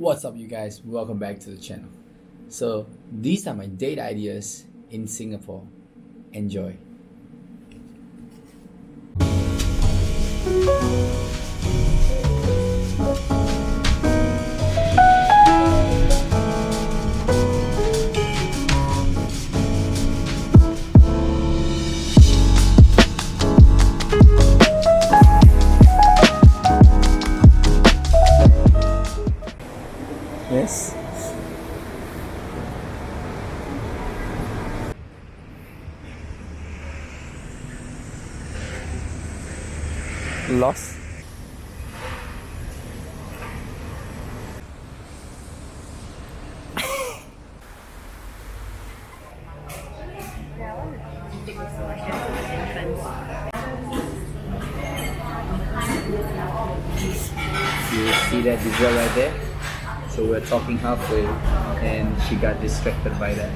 What's up, you guys? Welcome back to the channel. So these are my date ideas in Singapore. Enjoy. Yes. Lost. You see that dessert right there? So we're talking halfway and she got distracted by that.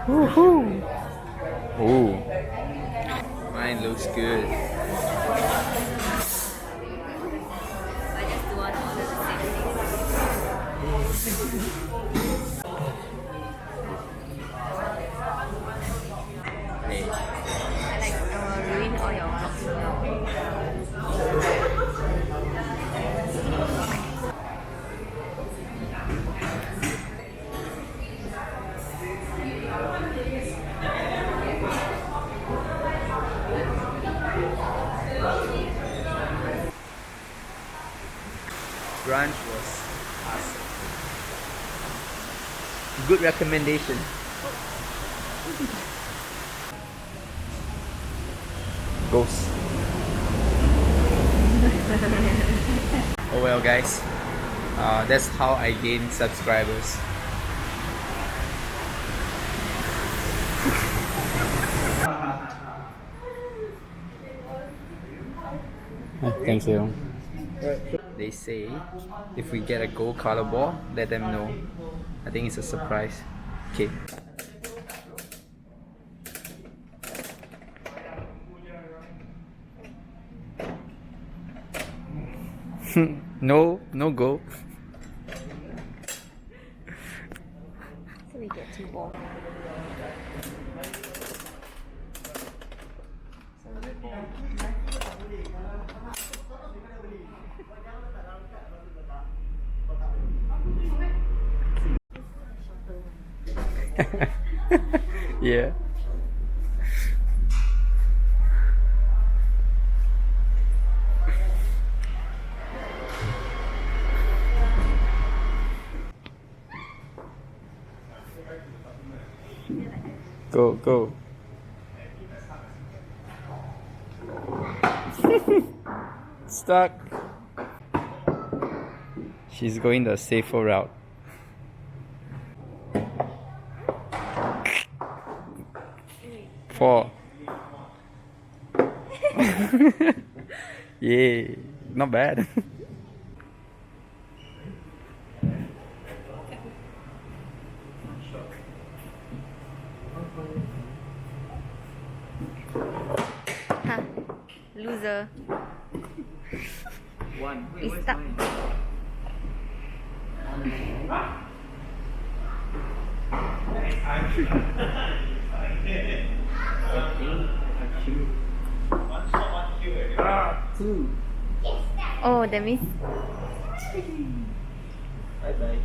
Woohoo! Ooh, mine looks good. I just do want to order the same thing. Hey. I like ruin all your vlogs now. Brunch was awesome. Good recommendation. Ghost. Oh well, guys. That's how I gain subscribers. Thank you. They say if we get a gold color ball, let them know. I think it's a surprise. Okay. No go. So we get 2 balls. Yeah. Go. Stuck. She's going the safer route. Four. Yeah, not bad. Huh. Loser. One. It's stuck. Two. Oh, that means Bye bye.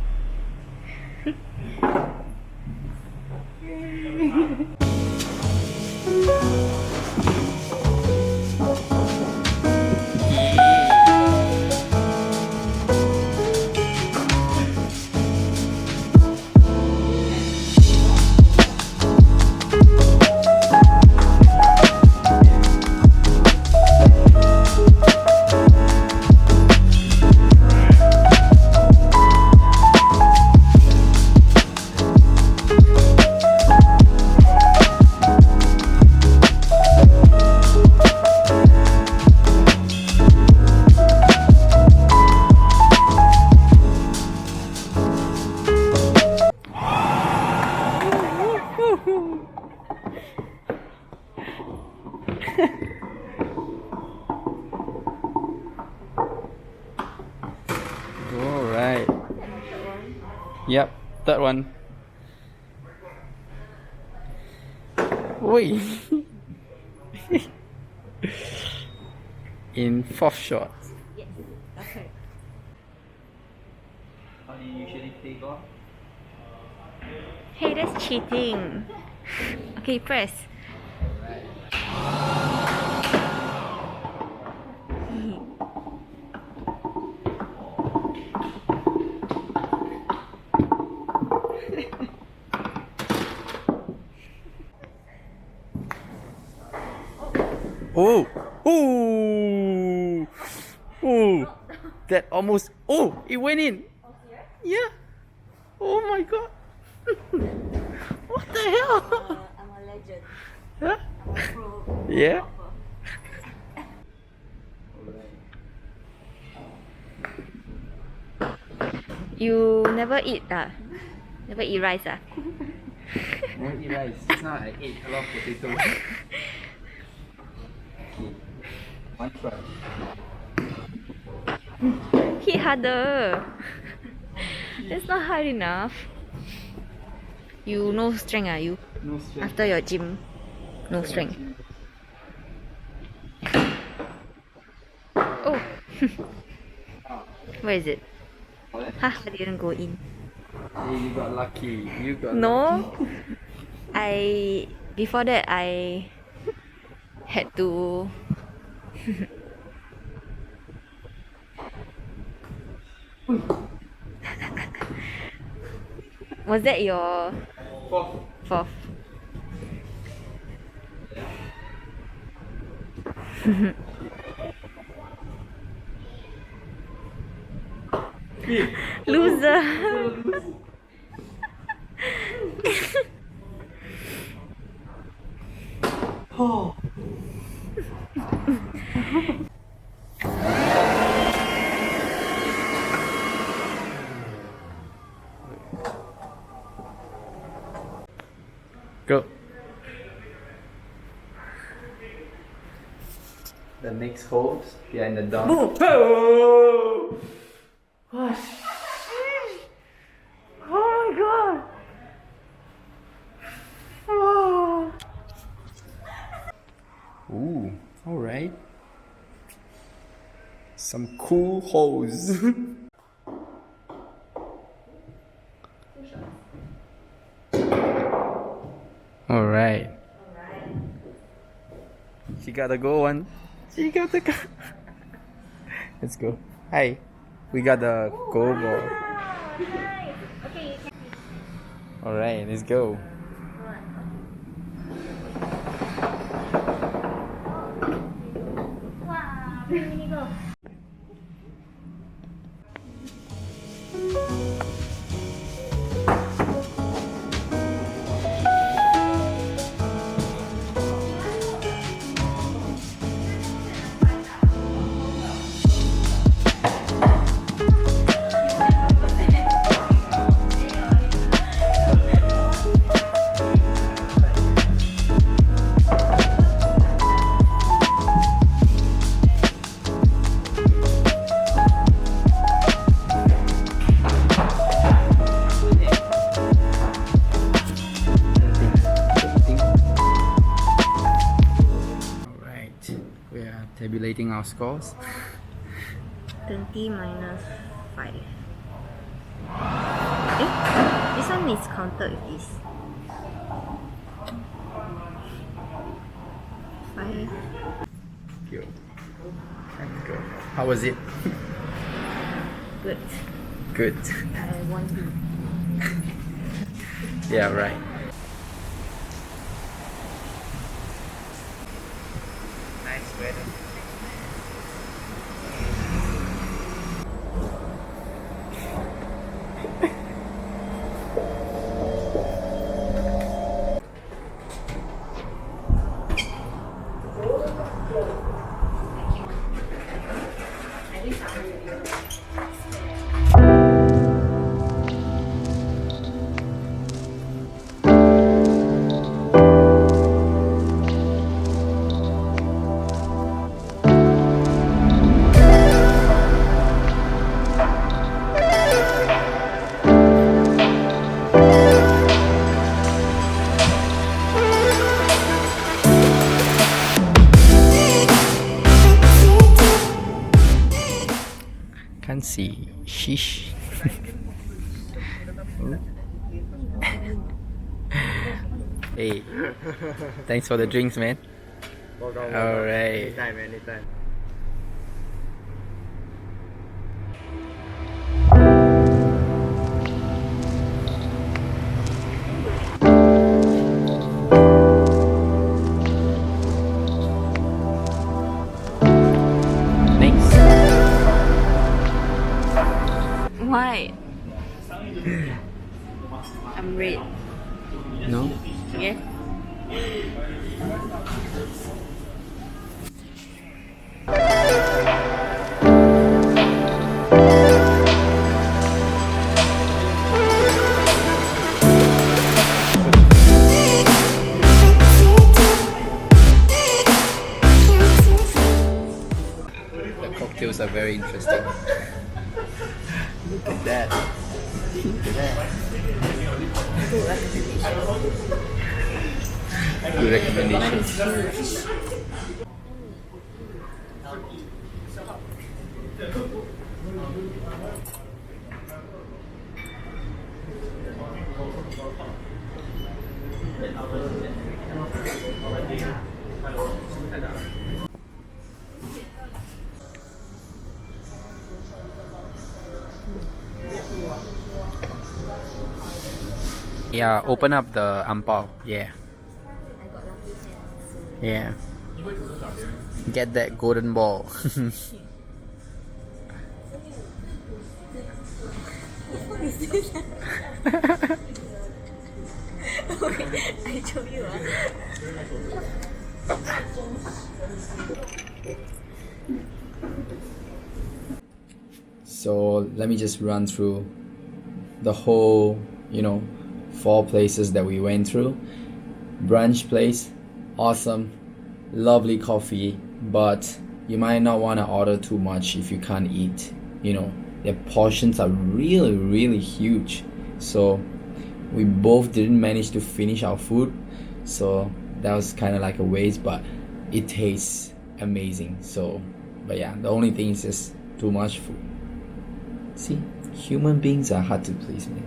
Alright. Yep, third one. Oi! In fourth shot. Yes. Okay. How do you usually play golf? Hey, that's cheating. Okay, press. Oh! Oh! Oh! That almost. Oh! It went in! Yeah! Oh my god! What the hell? I'm a legend. Huh? I'm a pro. Yeah? You never eat Never eat rice Never eat rice. Just now I ate a lot of potatoes. Okay. One try. Hit harder. That's not hard enough. You no strength you? No strength. After your gym, no strength. Oh. Where is it? Ha, I didn't go in. Hey, you got lucky. You got No. lucky. Before that I had to Was that your fourth? Loser. Oh. Go. The next holes behind the dog. Oh! What? Oh my god! Oh. Ooh, alright. Some cool holes. Alright. She got a go one. She got the go. Let's go. Hi. We got the go ball. Okay. Alright, let's go. Wow, mini go. Tabulating our scores. 20 minus 5. This one is counted with this. 5. Go. And go. How was it? Good. Good. I won B. Yeah, right. Nice weather. Hey, sheesh. Hey, thanks for the drinks, man. Alright. Anytime. Thanks. Why? I'm red. No? Yeah. The cocktails are very interesting. Look at that. Look at that. Good recommendations. Yeah, open up the ampao. Yeah. Yeah. Get that golden ball. I show you. So let me just run through the whole, 4 places that we went through. Brunch place, awesome, lovely coffee, but you might not want to order too much if you can't eat. Their portions are really, really huge. So we both didn't manage to finish our food. So that was kind of like a waste, but it tastes amazing. So, but yeah, the only thing is just too much food. See, human beings are hard to please, man.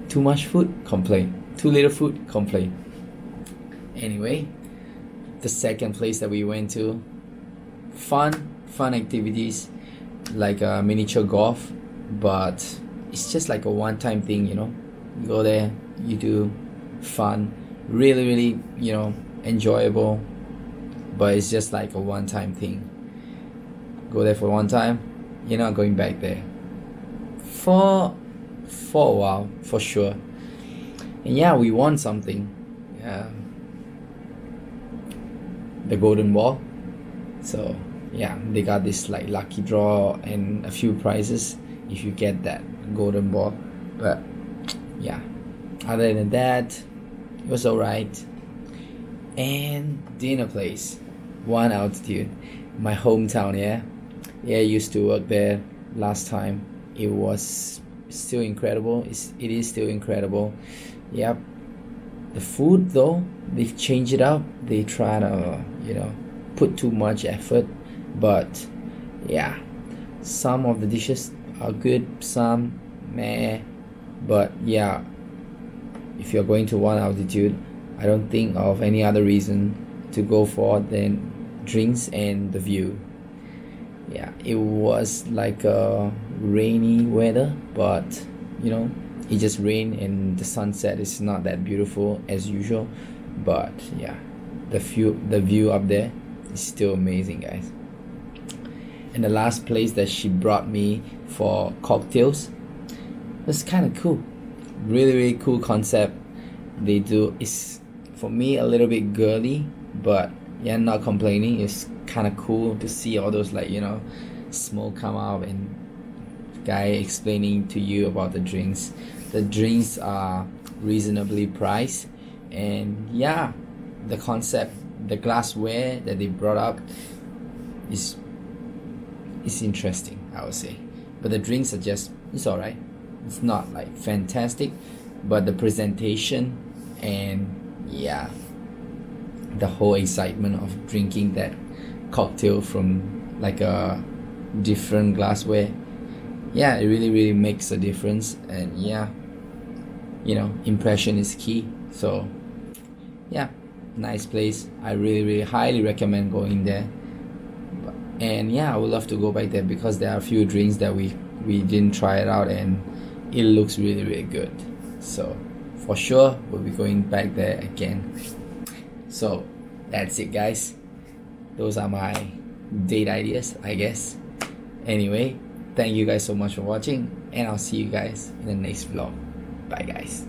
Too much food, complain. Too little food, complain. Anyway, the second place that we went to, fun activities like miniature golf, but it's just like a one-time thing. You go there, you do fun, really, really, enjoyable, but it's just like a one-time thing. Go there for one time, you're not going back there for a while, for sure. And yeah, we won something, the golden ball. So yeah, they got this like lucky draw and a few prizes if you get that golden ball. But yeah, other than that, it was alright. And dinner place, 1 Altitude, my hometown. I used to work there last time. It was still incredible. It is still incredible. Yep. The food though, they've changed it up. They try to put too much effort, but yeah, some of the dishes are good, some meh. But yeah, if you're going to 1 Altitude, I don't think of any other reason to go for than drinks and the view. Yeah, it was like a rainy weather, but it just rained and the sunset is not that beautiful as usual. But yeah, the view up there is still amazing, guys. And the last place that she brought me for cocktails was kind of cool. Really, really cool concept. They do is for me a little bit girly, but yeah, not complaining. It's kind of cool to see all those smoke come out and guy explaining to you about the drinks. The drinks are reasonably priced, and yeah, the concept, the glassware that they brought up is interesting, I would say. But the drinks are it's alright. It's not like fantastic, but the presentation and yeah, the whole excitement of drinking that cocktail from like a different glassware yeah, it really makes a difference. And yeah, you know, impression is key. So yeah, nice place. I really highly recommend going there. And yeah, I would love to go back there because there are a few drinks that we didn't try it out, and it looks really good. So for sure we'll be going back there again. So that's it, guys. Those are my date ideas, I guess. Anyway, thank you guys so much for watching, and I'll see you guys in the next vlog. Bye guys.